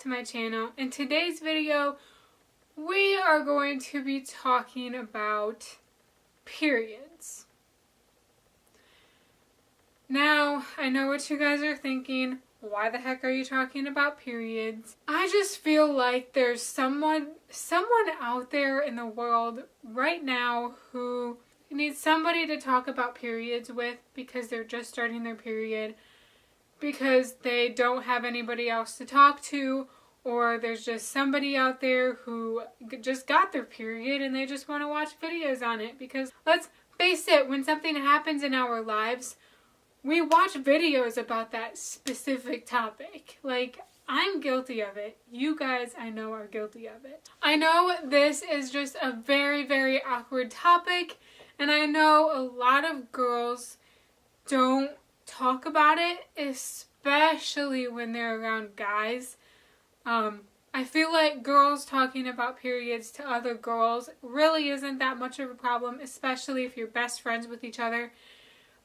to my channel. In today's video, we are going to be talking about periods. Now, I know what you guys are thinking. Why the heck are you talking about periods? I just feel like there's someone out there in the world right now who needs somebody to talk about periods with because they're just starting their period, because they don't have anybody else to talk to, or there's just somebody out there who just got their period and they just want to watch videos on it. Because let's face it, when something happens in our lives, we watch videos about that specific topic. Like, I'm guilty of it. You guys, I know, are guilty of it. I know this is just a very, very awkward topic, and I know a lot of girls don't talk about it, especially when they're around guys. I feel like girls talking about periods to other girls really isn't that much of a problem, especially if you're best friends with each other.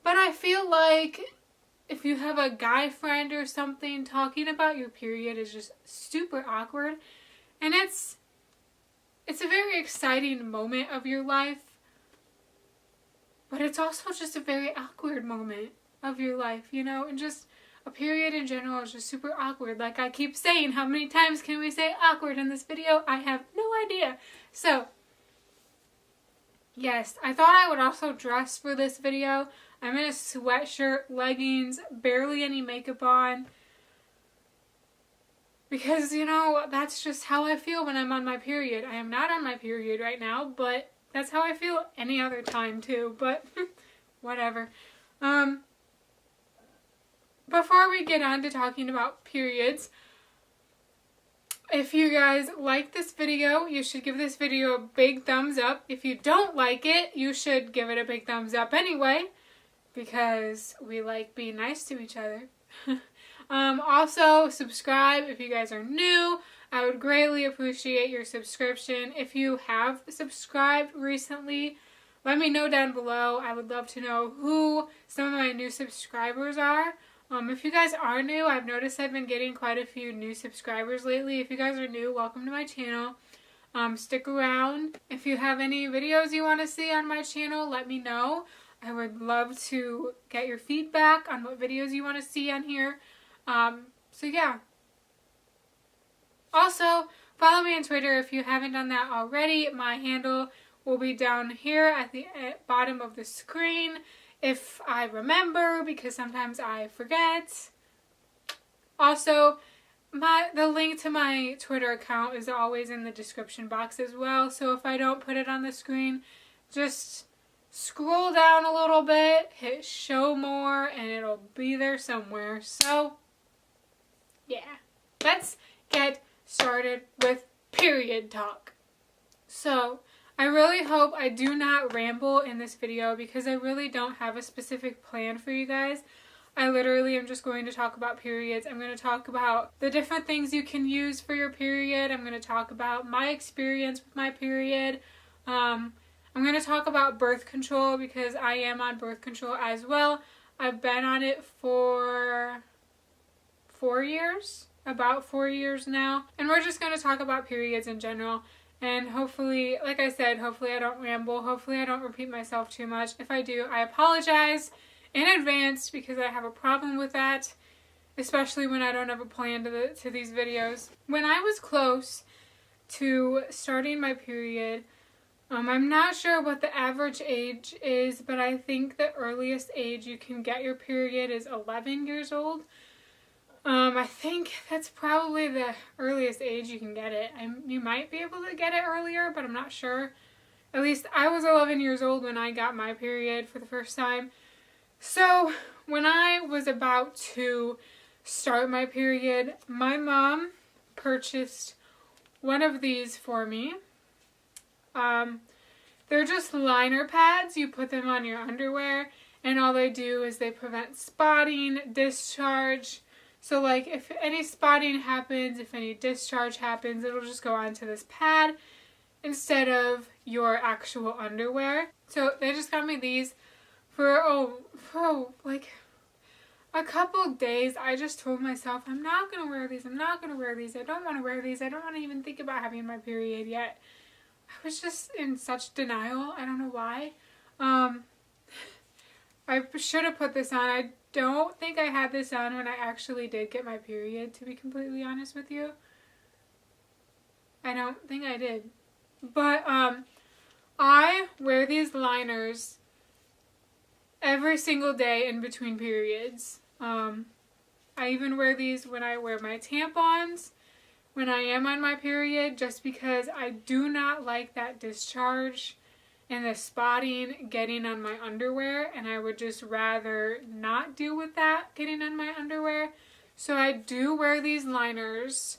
But I feel like if you have a guy friend or something, talking about your period is just super awkward. And it's a very exciting moment of your life, but it's also just a very awkward moment of your life, you know? And just a period in general is just super awkward. Like I keep saying, how many times can we say awkward in this video? I have no idea. So, yes, I thought I would also dress for this video. I'm in a sweatshirt, leggings, barely any makeup on. Because, you know, that's just how I feel when I'm on my period. I am not on my period right now, but that's how I feel any other time too. But, whatever. Before we get on to talking about periods, if you guys like this video, you should give this video a big thumbs up. If you don't like it, you should give it a big thumbs up anyway, because we like being nice to each other. Also, subscribe if you guys are new. I would greatly appreciate your subscription. If you have subscribed recently, let me know down below. I would love to know who some of my new subscribers are. If you guys are new, I've noticed I've been getting quite a few new subscribers lately. If you guys are new, welcome to my channel. Stick around. If you have any videos you want to see on my channel, let me know. I would love to get your feedback on what videos you want to see on here. So yeah. Also, follow me on Twitter if you haven't done that already. My handle will be down here at the bottom of the screen if I remember, because sometimes I forget. Also, the link to my Twitter account is always in the description box as well. So if I don't put it on the screen, just scroll down a little bit, hit show more, and it'll be there somewhere. So, yeah. Let's get started with period talk. So, I really hope I do not ramble in this video because I really don't have a specific plan for you guys. I literally am just going to talk about periods. I'm going to talk about the different things you can use for your period. I'm going to talk about my experience with my period. I'm going to talk about birth control because I am on birth control as well. I've been on it for 4 years, about 4 years now. And we're just going to talk about periods in general. And hopefully, like I said, hopefully I don't ramble. Hopefully I don't repeat myself too much. If I do, I apologize in advance because I have a problem with that, especially when I don't have a plan to these videos. When I was close to starting my period, I'm not sure what the average age is, but I think the earliest age you can get your period is 11 years old. I think that's probably the earliest age you can get it. You might be able to get it earlier, but I'm not sure. At least I was 11 years old when I got my period for the first time. So, when I was about to start my period, my mom purchased one of these for me. They're just liner pads. You put them on your underwear, and all they do is they prevent spotting, discharge. So, like, if any spotting happens, if any discharge happens, it'll just go onto this pad instead of your actual underwear. So, they just got me these for like a couple days, I just told myself, I'm not going to wear these. I'm not going to wear these. I don't want to wear these. I don't want to even think about having my period yet. I was just in such denial. I don't know why. I should have put this on. I don't think I had this on when I actually did get my period, to be completely honest with you. I don't think I did. But I wear these liners every single day in between periods. I even wear these when I wear my tampons, when I am on my period, just because I do not like that discharge and the spotting getting on my underwear, and I would just rather not deal with that getting on my underwear. So I do wear these liners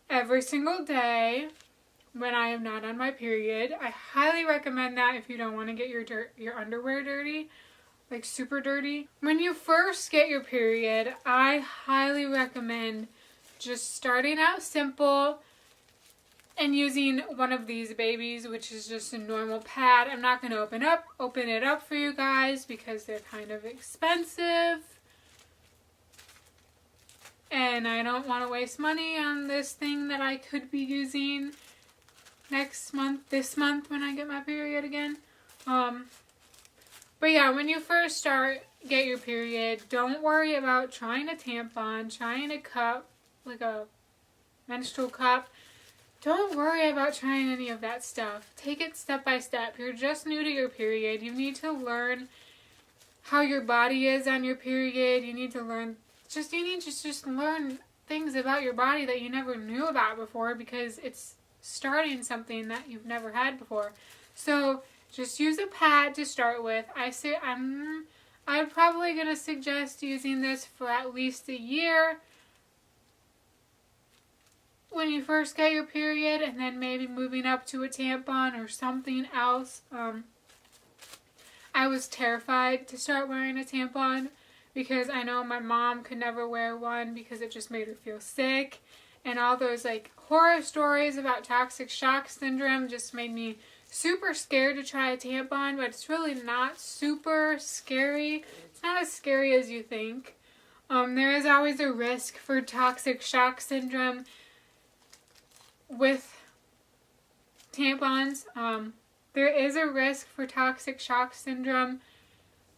every single day when I am not on my period. I highly recommend that if you don't want to get your underwear dirty, like super dirty. When you first get your period, I highly recommend just starting out simple and using one of these babies, which is just a normal pad. I'm not going to open it up for you guys because they're kind of expensive. And I don't want to waste money on this thing that I could be using this month when I get my period again. But yeah, when you first get your period, don't worry about trying a tampon, trying a cup, like a menstrual cup. Don't worry about trying any of that stuff. Take it step by step. You're just new to your period. You need to learn how your body is on your period. You need to just learn things about your body that you never knew about before, because it's starting something that you've never had before. So just use a pad to start with. I'm probably going to suggest using this for at least a year when you first get your period, and then maybe moving up to a tampon or something else. I was terrified to start wearing a tampon because I know my mom could never wear one because it just made her feel sick, and all those like horror stories about toxic shock syndrome just made me super scared to try a tampon. But it's really not super scary. It's not as scary as you think. There is always a risk for toxic shock syndrome with tampons. There is a risk for toxic shock syndrome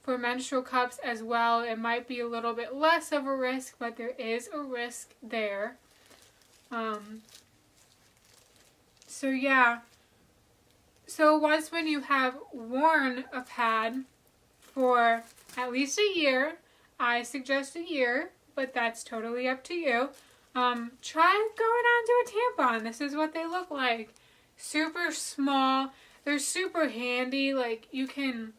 for menstrual cups as well. It might be a little bit less of a risk, but there is a risk there. So yeah. So once when you have worn a pad for at least a year, I suggest a year, but that's totally up to you. Try going on to a tampon. This is what they look like. Super small. They're super handy. Like, you can...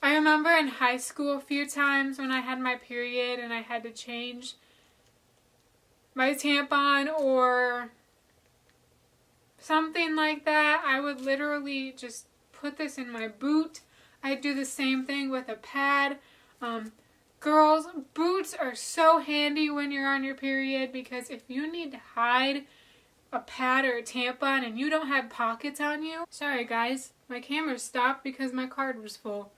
I remember in high school a few times when I had my period and I had to change my tampon or something like that, I would literally just put this in my boot. I'd do the same thing with a pad. Girls, boots are so handy when you're on your period, because if you need to hide a pad or a tampon and you don't have pockets on you... Sorry guys, my camera stopped because my card was full.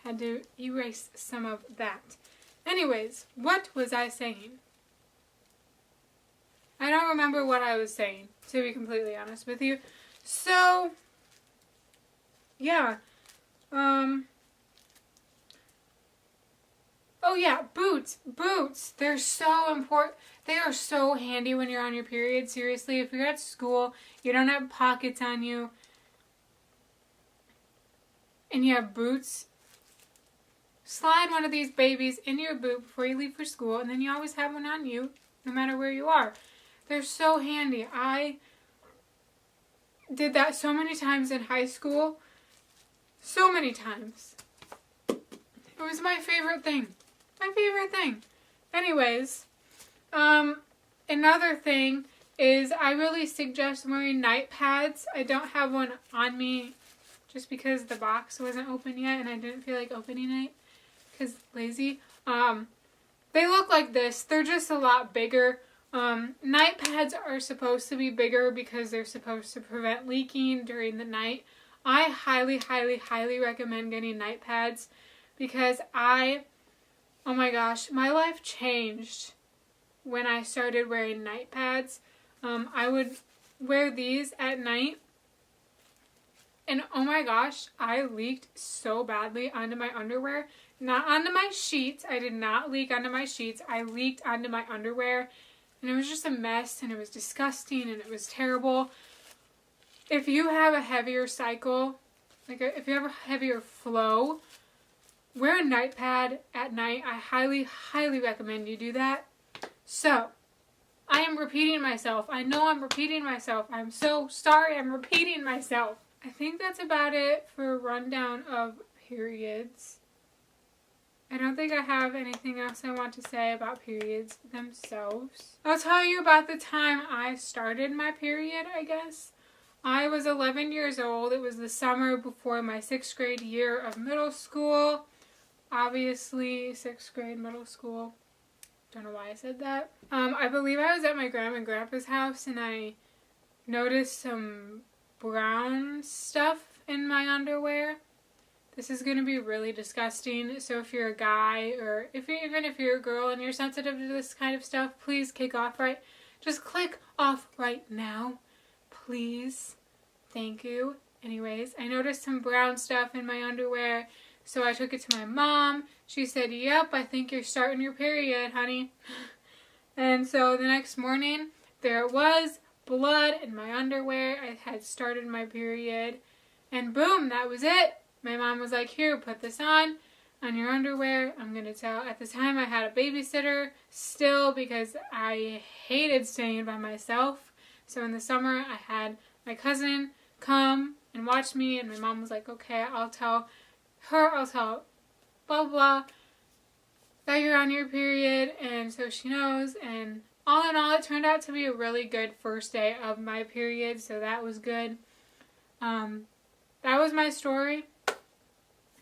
Had to erase some of that. Anyways, what was I saying? I don't remember what I was saying, to be completely honest with you. So, yeah. Oh yeah, boots. Boots. They're so important. They are so handy when you're on your period. Seriously, if you're at school, you don't have pockets on you, and you have boots, slide one of these babies in your boot before you leave for school, and then you always have one on you, no matter where you are. They're so handy. I did that so many times in high school. So many times. It was my favorite thing. My favorite thing. Anyways, another thing is I really suggest wearing night pads. I don't have one on me just because the box wasn't open yet and I didn't feel like opening it because lazy. They look like this. They're just a lot bigger. Night pads are supposed to be bigger because they're supposed to prevent leaking during the night. I highly, highly, highly recommend getting night pads because I Oh my gosh, my life changed when I started wearing night pads. I would wear these at night, and oh my gosh, I leaked so badly onto my underwear. Not onto my sheets. I did not leak onto my sheets. I leaked onto my underwear, and it was just a mess, and it was disgusting, and it was terrible. If you have a heavier cycle, like if you have a heavier flow, wear a night pad at night. I highly, highly recommend you do that. So, I am repeating myself. I know I'm repeating myself. I'm so sorry I'm repeating myself. I think that's about it for a rundown of periods. I don't think I have anything else I want to say about periods themselves. I'll tell you about the time I started my period, I guess. I was 11 years old. It was the summer before my 6th grade year of middle school. Obviously, 6th grade middle school. Don't know why I said that. I believe I was at my grandma and grandpa's house, and I noticed some brown stuff in my underwear. This is going to be really disgusting, so if you're a guy, or even if you're a girl and you're sensitive to this kind of stuff, please just click off right now. Please. Thank you. Anyways, I noticed some brown stuff in my underwear, so I took it to my mom. She said, "Yep, I think you're starting your period, honey." And so the next morning, there it was, blood in my underwear. I had started my period, and boom, that was it. My mom was like, "Here, put this on your underwear." I'm going to tell, at the time I had a babysitter still because I hated staying by myself. So in the summer, I had my cousin come and watch me, and my mom was like, "Okay, I'll tell blah, blah, blah, that you're on your period," and so she knows, and all in all, it turned out to be a really good first day of my period, so that was good. That was my story.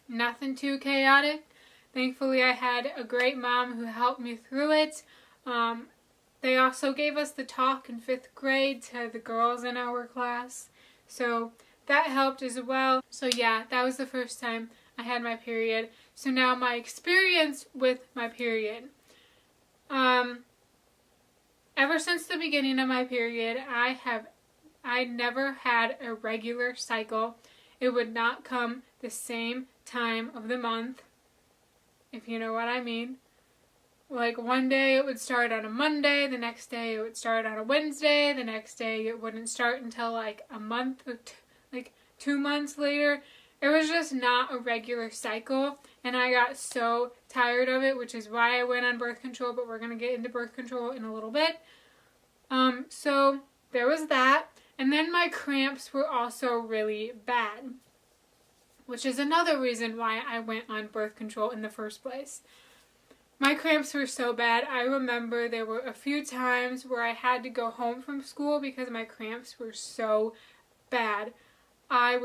Nothing too chaotic. Thankfully, I had a great mom who helped me through it. They also gave us the talk in 5th grade to the girls in our class, so that helped as well. So yeah, that was the first time I had my period. So now my experience with my period. Ever since the beginning of my period, I never had a regular cycle. It would not come the same time of the month, if you know what I mean. Like one day it would start on a Monday, the next day it would start on a Wednesday, the next day it wouldn't start until like a month or 2 months later. It was just not a regular cycle, and I got so tired of it, which is why I went on birth control, but we're going to get into birth control in a little bit. So there was that, and then my cramps were also really bad, which is another reason why I went on birth control in the first place. My cramps were so bad. I remember there were a few times where I had to go home from school because my cramps were so bad. I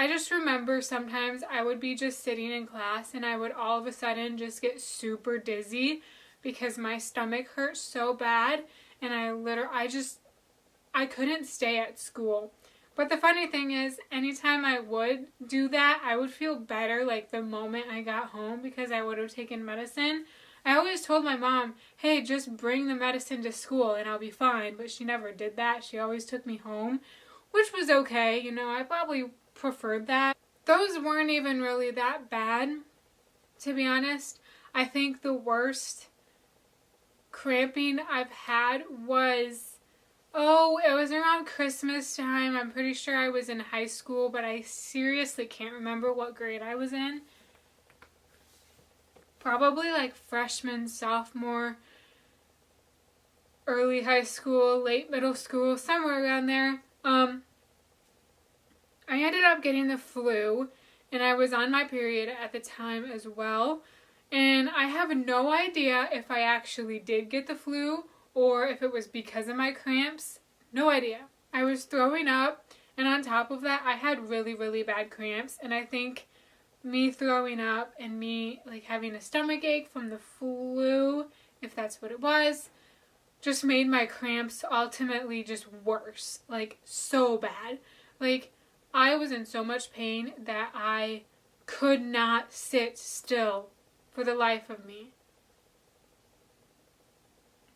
just remember sometimes I would be just sitting in class and I would all of a sudden just get super dizzy because my stomach hurt so bad, and I couldn't stay at school. But the funny thing is, anytime I would do that, I would feel better like the moment I got home because I would have taken medicine. I always told my mom, "Hey, just bring the medicine to school and I'll be fine," but she never did that. She always took me home, which was okay, I probably preferred that. Those weren't even really that bad, to be honest. I think the worst cramping I've had was, it was around Christmas time. I'm pretty sure I was in high school, but I seriously can't remember what grade I was in. Probably like freshman, sophomore, early high school, late middle school, somewhere around there. I ended up getting the flu, and I was on my period at the time as well. And I have no idea if I actually did get the flu or if it was because of my cramps. No idea. I was throwing up, and on top of that, I had really, really bad cramps. And I think me throwing up and me having a stomach ache from the flu, if that's what it was, just made my cramps ultimately just worse. So bad. I was in so much pain that I could not sit still for the life of me.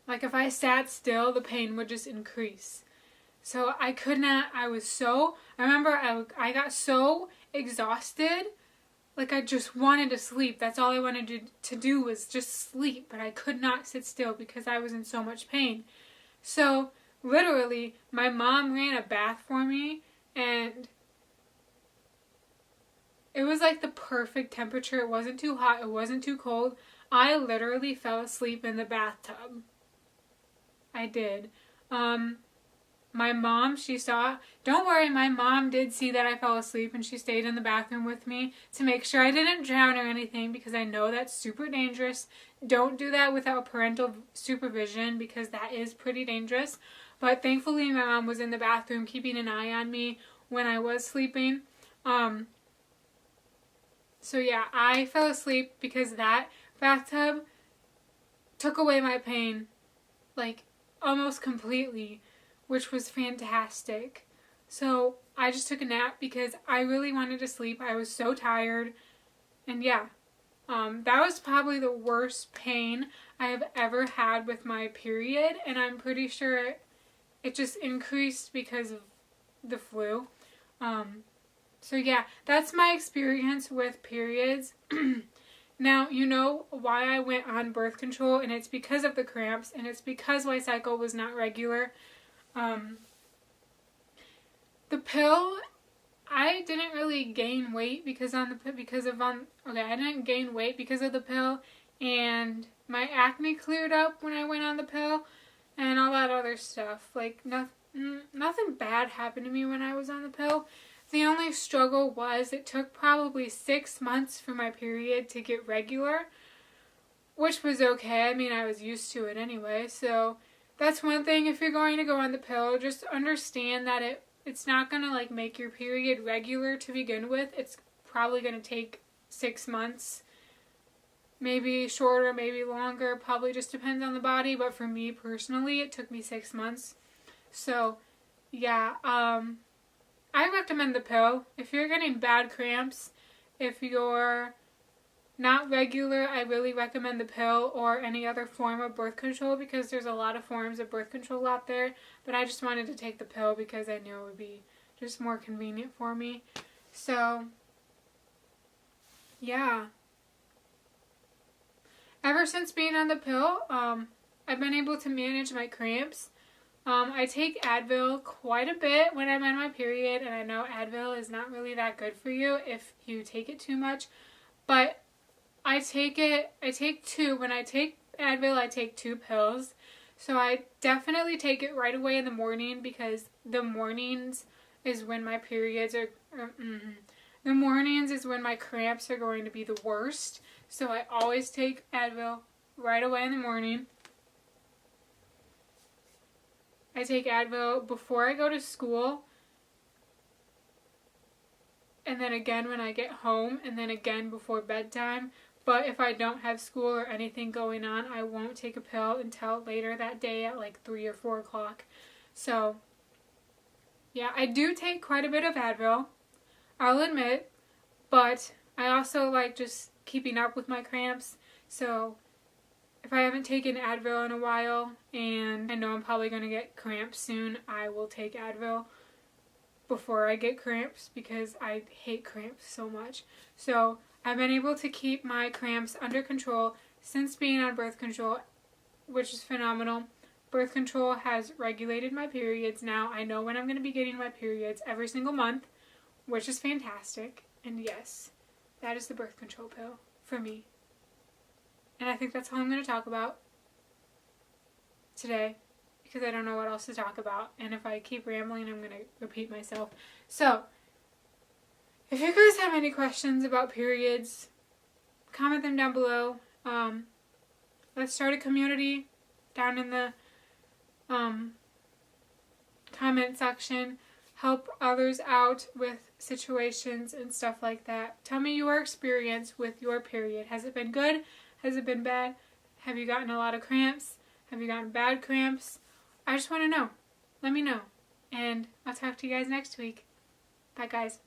Like if I sat still, the pain would just increase. So I could not, I remember I got so exhausted, like I just wanted to sleep. That's all I wanted to do was just sleep, but I could not sit still because I was in so much pain. So literally, my mom ran a bath for me, and it was like the perfect temperature. It wasn't too hot, it wasn't too cold. I literally fell asleep in the bathtub. I did. My mom, don't worry, my mom did see that I fell asleep, and she stayed in the bathroom with me to make sure I didn't drown or anything, because I know that's super dangerous. Don't do that without parental supervision, because that is pretty dangerous. But thankfully, my mom was in the bathroom keeping an eye on me when I was sleeping. So yeah, I fell asleep because that bathtub took away my pain, like, almost completely, which was fantastic. So I just took a nap because I really wanted to sleep. I was so tired. And yeah, that was probably the worst pain I have ever had with my period. And I'm pretty sure it just increased because of the flu. So yeah, that's my experience with periods. Now, you know why I went on birth control, and it's because of the cramps, and it's because my cycle was not regular. The pill, I didn't really gain weight I didn't gain weight because of the pill, and my acne cleared up when I went on the pill, and all that other stuff. Like, nothing bad happened to me when I was on the pill. The only struggle was it took probably 6 months for my period to get regular, which was okay. I mean, I was used to it anyway, so that's one thing. If you're going to go on the pill, just understand that it's not going to like make your period regular to begin with. It's probably going to take 6 months, maybe shorter, maybe longer, probably just depends on the body, but for me personally, it took me 6 months. So, yeah, I recommend the pill. If you're getting bad cramps, if you're not regular, I really recommend the pill or any other form of birth control, because there's a lot of forms of birth control out there. But I just wanted to take the pill because I knew it would be just more convenient for me. So, yeah. Ever since being on the pill, I've been able to manage my cramps. I take Advil quite a bit when I'm on my period, and I know Advil is not really that good for you if you take it too much, but I take two. When I take Advil, I take 2 pills, so I definitely take it right away in the morning, because the mornings is when my the mornings is when my cramps are going to be the worst, so I always take Advil right away in the morning. I take Advil before I go to school, and then again when I get home, and then again before bedtime. But if I don't have school or anything going on, I won't take a pill until later that day at like 3 or 4 o'clock. So, yeah, I do take quite a bit of Advil, I'll admit, but I also like just keeping up with my cramps. So if I haven't taken Advil in a while, and I know I'm probably going to get cramps soon, I will take Advil before I get cramps, because I hate cramps so much. So I've been able to keep my cramps under control since being on birth control, which is phenomenal. Birth control has regulated my periods now. I know when I'm going to be getting my periods every single month, which is fantastic. And yes, that is the birth control pill for me. And I think that's all I'm going to talk about today, because I don't know what else to talk about. And if I keep rambling, I'm going to repeat myself. So, if you guys have any questions about periods, comment them down below. Let's start a community down in the comment section. Help others out with situations and stuff like that. Tell me your experience with your period. Has it been good? Has it been bad? Have you gotten a lot of cramps? Have you gotten bad cramps? I just want to know. Let me know. And I'll talk to you guys next week. Bye, guys.